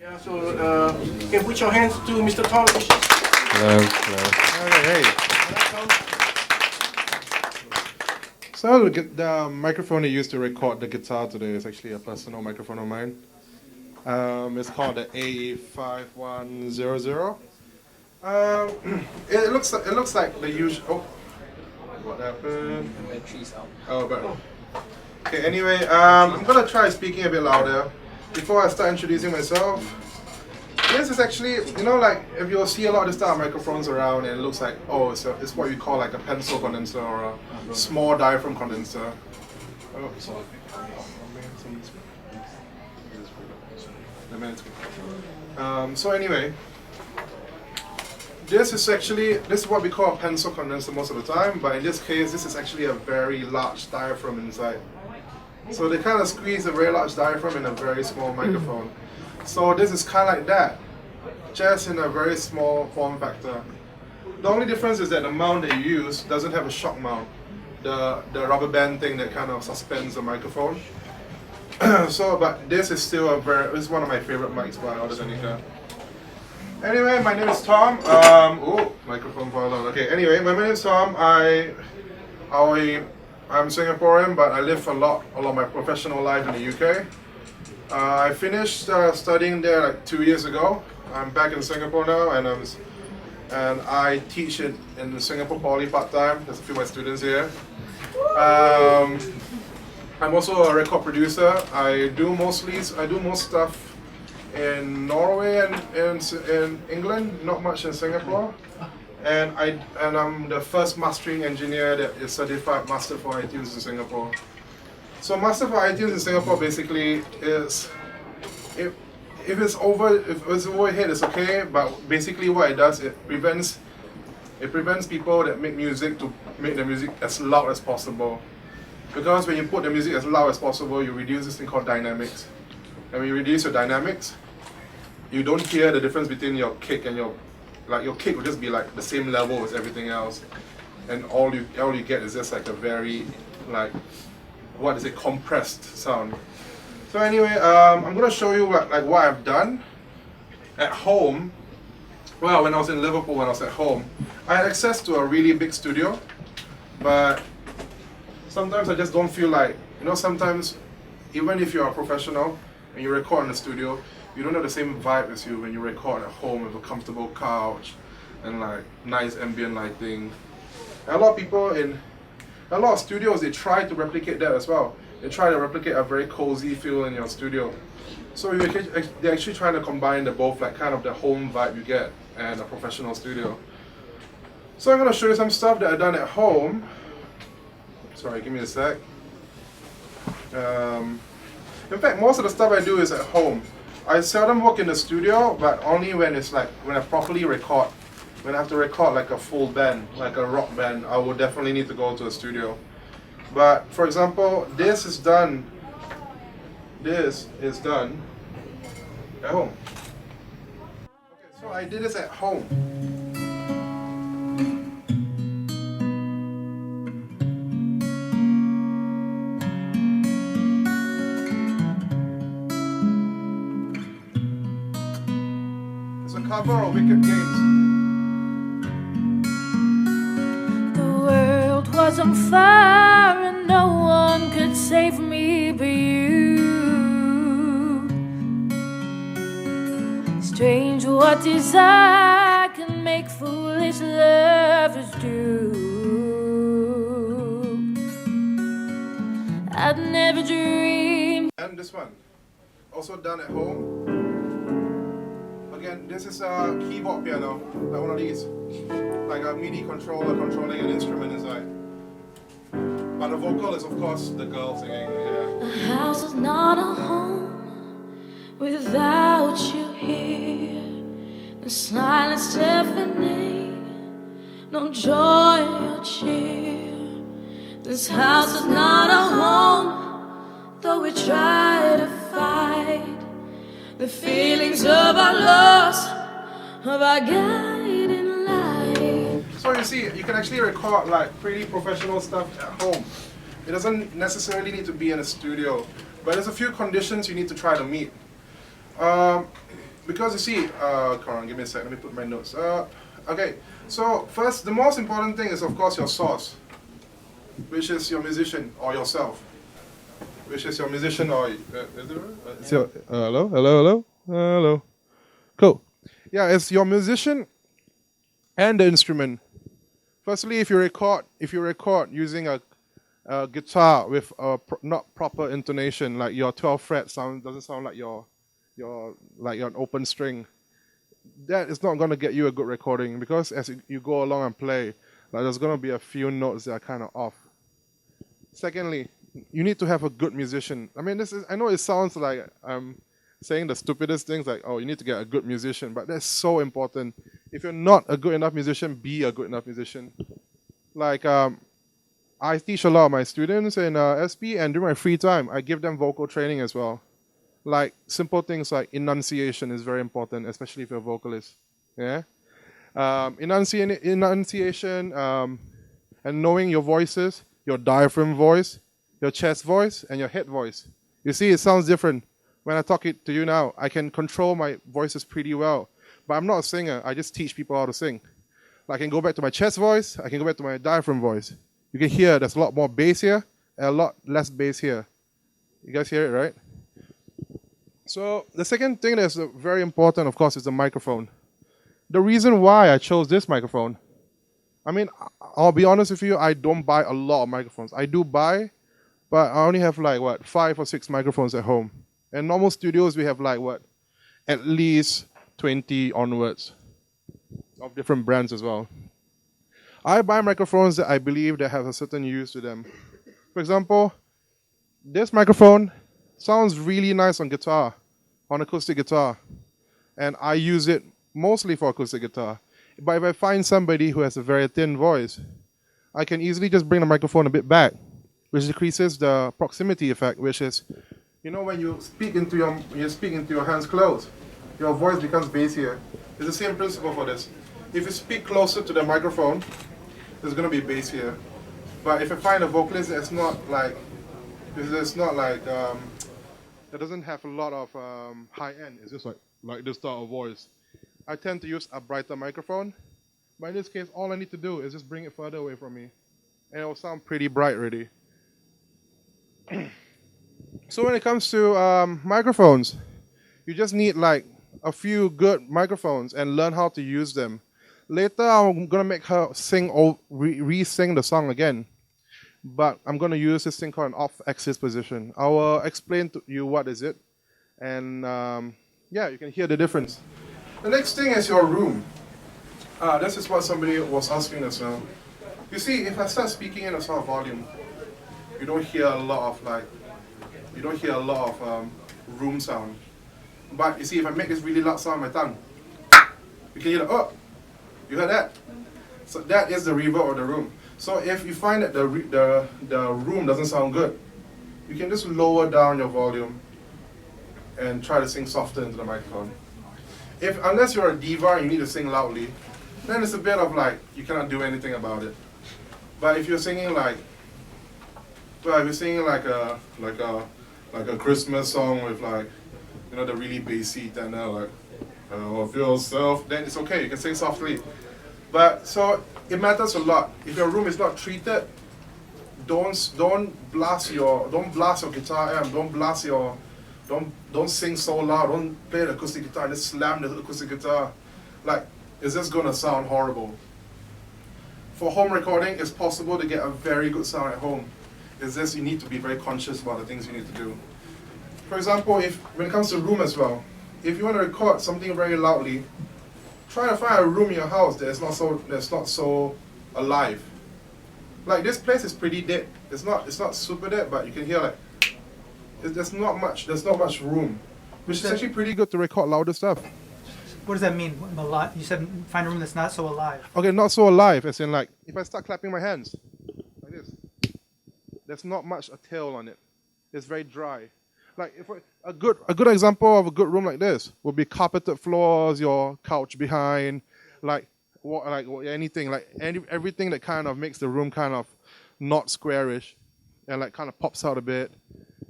Yeah, so you can put your hands to Mr. Tom. Hello, hello. Hey. So the microphone I used to record the guitar today is actually a personal microphone of mine. It's called the A5100. It looks like the usual. Oh, what happened? The battery's out. Oh, but okay. Anyway, I'm gonna try speaking a bit louder before I start introducing myself. This is actually, you know, like if you'll see a lot of this type of microphones around, and it looks like, oh, it's what we call like a pencil condenser or a small diaphragm condenser. Oh, sorry. So anyway, this is what we call a pencil condenser most of the time, but in this case, this is actually a very large diaphragm inside. So they kind of squeeze a very large diaphragm in a very small microphone. So this is kind of like that, just in a very small form factor. The only difference is that the mount that you use doesn't have a shock mount, the rubber band thing that kind of suspends the microphone. But this is still this is one of my favorite mics by Audio-Technica. Anyway, my name is Tom. Microphone fall out. Okay. Anyway, my name is Tom. I'm Singaporean, but I live a lot of my professional life in the UK. I finished studying there like 2 years ago. I'm back in Singapore now, and I teach in Singapore Poly part time. There's a few of my students here. I'm also a record producer. I do most stuff in Norway and in England, not much in Singapore. And I'm the first mastering engineer that is certified master for iTunes in Singapore. So master for iTunes in Singapore basically is, if it's overhead, it's okay. But basically, what it does, it prevents people that make music to make the music as loud as possible. Because when you put the music as loud as possible, you reduce this thing called dynamics. And when you reduce your dynamics, you don't hear the difference between your kick and your kick will just be like the same level as everything else, and all you get is just like a very compressed sound. So anyway, I'm gonna show you like what I've done at home. Well, when I was in Liverpool, when I was at home, I had access to a really big studio, but sometimes I just don't feel like, sometimes even if you're a professional and you record in the studio, you don't have the same vibe as you when you record at home with a comfortable couch and like nice ambient lighting. And a lot of people in a lot of studios, they try to replicate that as well. They try to replicate a very cozy feel in your studio. So they're actually trying to combine both, like kind of the home vibe you get and a professional studio. So I'm going to show you some stuff that I've done at home. Sorry, give me a sec. In fact, most of the stuff I do is at home. I seldom work in the studio, but only when I properly record. When I have to record like a full band, like a rock band, I would definitely need to go to a studio. But for example, this is done at home. Okay, so I did this at home. Cover of Wicked Games. The world was on fire and no one could save me but you. Strange what desire can make foolish lovers do. I'd never dreamed. And this one, also done at home. Again, this is a keyboard piano, like one of these, like a MIDI controller controlling an instrument inside. But the vocal is, of course, the girl singing. Yeah. A house is not a home without you here. The silence deafening, no joy or cheer. This house is not a home, though we try to fight the feelings of our loss, of our guiding light. So you see, you can actually record like pretty professional stuff at home. It doesn't necessarily need to be in a studio, but there's a few conditions you need to try to meet. because you see, come on, give me a sec. Let me put my notes. Okay. So first, the most important thing is of course your source, which is your musician or yourself. Which is your musician or it's your hello. Cool. Yeah, it's your musician and the instrument. Firstly, if you record using a guitar with not proper intonation, like your 12th fret doesn't sound like your an open string, that is not going to get you a good recording, because as you go along and play, like there's going to be a few notes that are kind of off. Secondly, you need to have a good musician. I mean, I know it sounds like I'm saying the stupidest things, like, oh, you need to get a good musician, but that's so important. If you're not a good enough musician, be a good enough musician. Like, I teach a lot of my students in SP, and during my free time, I give them vocal training as well. Like, simple things like enunciation is very important, especially if you're a vocalist. Yeah? Enunciation and knowing your voices, your diaphragm voice, your chest voice, and your head voice. You see, it sounds different. When I talk it to you now, I can control my voices pretty well. But I'm not a singer. I just teach people how to sing. I can go back to my chest voice. I can go back to my diaphragm voice. You can hear there's a lot more bass here and a lot less bass here. You guys hear it, right? So the second thing that's very important, of course, is the microphone. The reason why I chose this microphone, I mean, I'll be honest with you, I don't buy a lot of microphones. I do buy, but I only have 5 or 6 microphones at home. In normal studios, we have at least 20 onwards of different brands as well. I buy microphones that I believe that have a certain use to them. For example, this microphone sounds really nice on guitar, on acoustic guitar. And I use it mostly for acoustic guitar. But if I find somebody who has a very thin voice, I can easily just bring the microphone a bit back, which decreases the proximity effect, which is, when you speak into your hands closed, your voice becomes bassier. It's the same principle for this. If you speak closer to the microphone, there's going to be bassier. But if I find a vocalist that doesn't have a lot of high end, it's just like this style of voice, I tend to use a brighter microphone. But in this case, all I need to do is just bring it further away from me, and it will sound pretty bright already. So when it comes to microphones, you just need a few good microphones and learn how to use them. Later, I'm going to make her sing or re-sing the song again. But I'm going to use this thing called an off-axis position. I will explain to you what is it. And you can hear the difference. The next thing is your room. This is what somebody was asking as well. You see, if I start speaking in a sort of volume, you don't hear a lot of room sound. But you see, if I make this really loud sound on my tongue, you can hear you heard that? So that is the reverb of the room. So if you find that the room doesn't sound good, you can just lower down your volume and try to sing softer into the microphone. Unless you're a diva and you need to sing loudly, then it's a bit of you cannot do anything about it. But if you're singing like a Christmas song with the really bassy tenor, of yourself, then it's okay, you can sing softly. But so it matters a lot. If your room is not treated, don't blast your guitar amp, don't sing so loud, don't play the acoustic guitar and just slam the acoustic guitar. It's just gonna sound horrible. For home recording, it's possible to get a very good sound at home. It's just you need to be very conscious about the things you need to do. For example, when it comes to room as well, if you want to record something very loudly, try to find a room in your house that's not so alive. This place is pretty dead. It's not super dead, but you can hear there's not much room, which is actually pretty good to record louder stuff. What does that mean? You said find a room that's not so alive. Okay, not so alive, as in if I start clapping my hands like this, there's not much a tail on it. It's very dry. A good example of a good room like this would be carpeted floors, your couch behind, anything, everything that kind of makes the room kind of not squarish and kind of pops out a bit.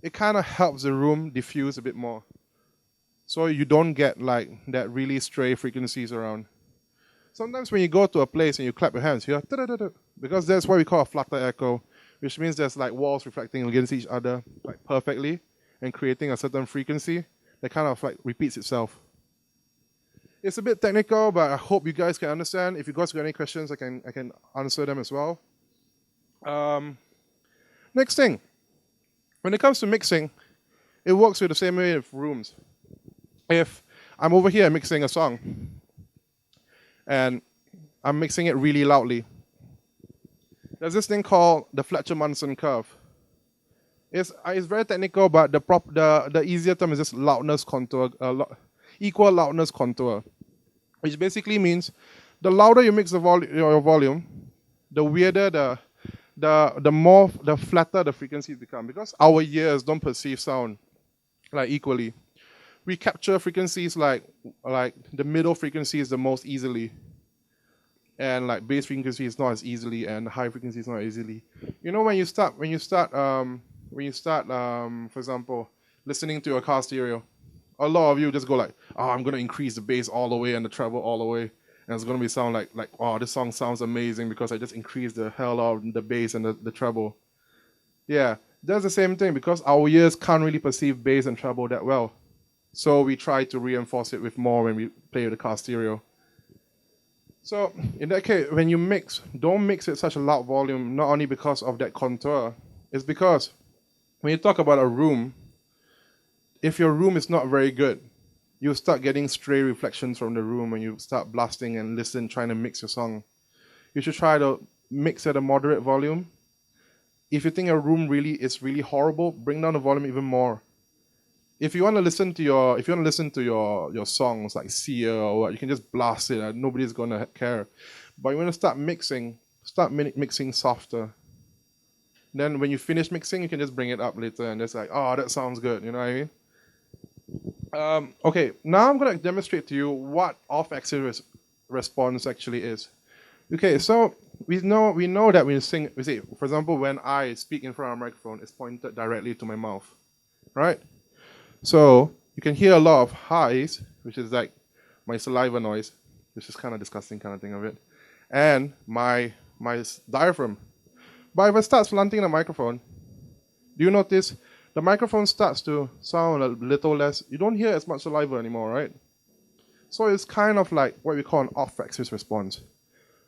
It kind of helps the room diffuse a bit more. so you don't get like that really stray frequencies around. Sometimes when you go to a place and you clap your hands, you hear da-da-da-da, because that's what we call a flutter echo, which means there's like walls reflecting against each other like perfectly and creating a certain frequency that kind of like repeats itself. It's a bit technical, but I hope you guys can understand. If you guys got any questions, I can answer them as well. Next thing, when it comes to mixing, it works with the same way with rooms. If I'm over here mixing a song, and I'm mixing it really loudly, there's this thing called the Fletcher-Munson curve. It's very technical, but the easier term is just loudness contour, equal loudness contour, which basically means the louder you mix your volume, the weirder the flatter the frequencies become, because our ears don't perceive sound like equally. We capture frequencies like the middle frequency is the most easily, and like bass frequency is not as easily, and high frequency is not easily. You know, when you start, for example, listening to a car stereo, a lot of you just go like, oh, I'm gonna increase the bass all the way and the treble all the way, and it's gonna sound like oh, this song sounds amazing because I just increased the hell out of the bass and the treble. Yeah, that's the same thing, because our ears can't really perceive bass and treble that well. So we try to reinforce it with more when we play with the car stereo. So in that case, when you mix, don't mix at such a loud volume, not only because of that contour, it's because when you talk about a room, if your room is not very good, you start getting stray reflections from the room when you start blasting and trying to mix your song. You should try to mix at a moderate volume. If you think your room is really horrible, bring down the volume even more. If you want to listen to your songs like Sia or what, you can just blast it. Nobody's gonna care. But you want to start mixing softer. Then when you finish mixing, you can just bring it up later and just like, oh, that sounds good. You know what I mean? Okay, now I'm gonna demonstrate to you what off-axis response actually is. Okay, so we know that when you sing, we say, for example, when I speak in front of a microphone, it's pointed directly to my mouth, right? So you can hear a lot of highs, which is like my saliva noise, which is kind of disgusting kind of thing of it, and my diaphragm. But if I start slanting the microphone, do you notice the microphone starts to sound a little less? You don't hear as much saliva anymore, right? So it's kind of like what we call an off-axis response.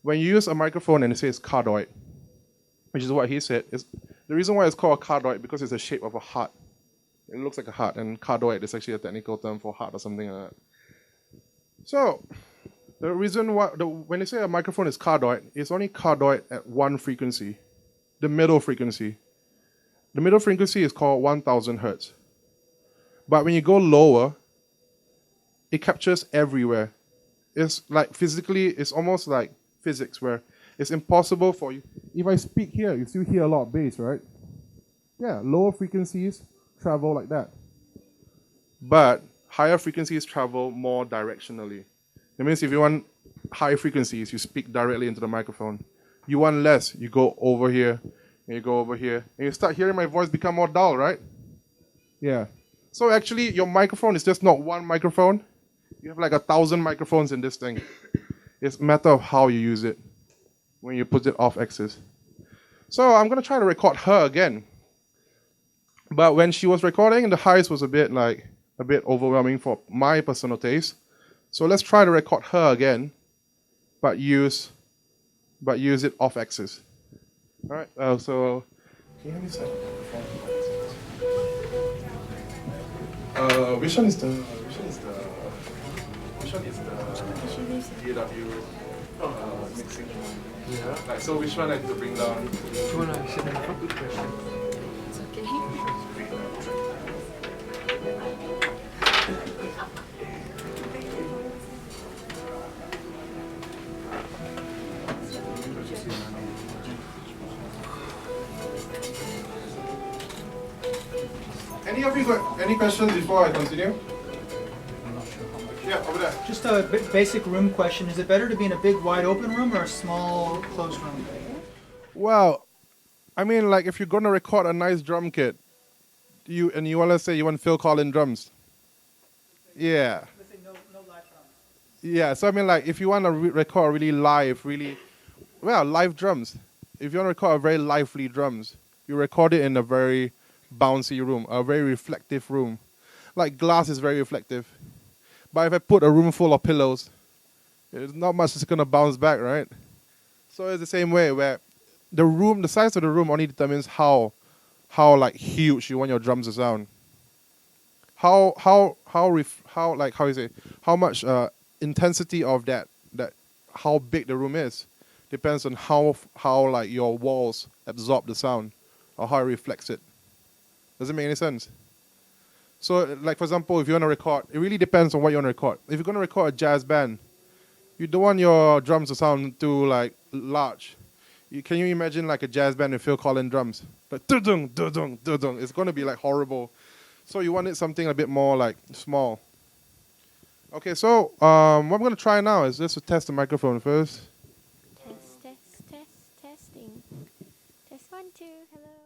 When you use a microphone and it says cardioid, which is what he said, is the reason why it's called a cardioid because it's the shape of a heart. It looks like a heart, and cardioid is actually a technical term for heart or something like that. So, the reason why, when they say a microphone is cardioid, it's only cardioid at one frequency, the middle frequency. The middle frequency is called 1000 hertz. But when you go lower, it captures everywhere. It's like physically, it's almost like physics, where it's impossible for you. If I speak here, you still hear a lot of bass, right? Yeah, lower frequencies travel like that. But higher frequencies travel more directionally. That means if you want high frequencies, you speak directly into the microphone. You want less, you go over here, and you go over here, and you start hearing my voice become more dull, right? Yeah. So actually, your microphone is just not one microphone. You have like 1,000 microphones in this thing. It's a matter of how you use it when you put it off axis. So I'm going to try to record her again. But when she was recording, the highs was a bit overwhelming for my personal taste. So let's try to record her again, but use it off axis. All right. So can you hear me say? Which one is the DAW mixing? Yeah. Like, so which one I need to bring down? Good question. It's okay. Any of you got any questions before I continue? Yeah, over there. Just a basic room question. Is it better to be in a big wide open room or a small closed room? Well, I mean, like if you're gonna record a nice drum kit, you want to say you want Phil Collins drums. Yeah. Let's say no live drums. Yeah, so I mean, like, if you want to record really live, live drums. If you want to record a very lively drums, you record it in a very bouncy room, a very reflective room. Like, glass is very reflective. But if I put a room full of pillows, there's not much that's going to bounce back, right? So it's the same way where the size of the room only determines how like huge you want your drums to sound. How much intensity of that how big the room is depends on how like your walls absorb the sound or how it reflects it. Does it make any sense? So, like, for example, if you want to record, it really depends on what you want to record. If you're going to record a jazz band, you don't want your drums to sound too, like, large. Can you imagine, like, a jazz band with Phil Collins drums? Like, dudung, dudung, dudung. It's going to be, like, horrible. So you wanted something a bit more, like, small. Okay, so what I'm going to try now is just to test the microphone first. Testing. Test 1, 2, hello.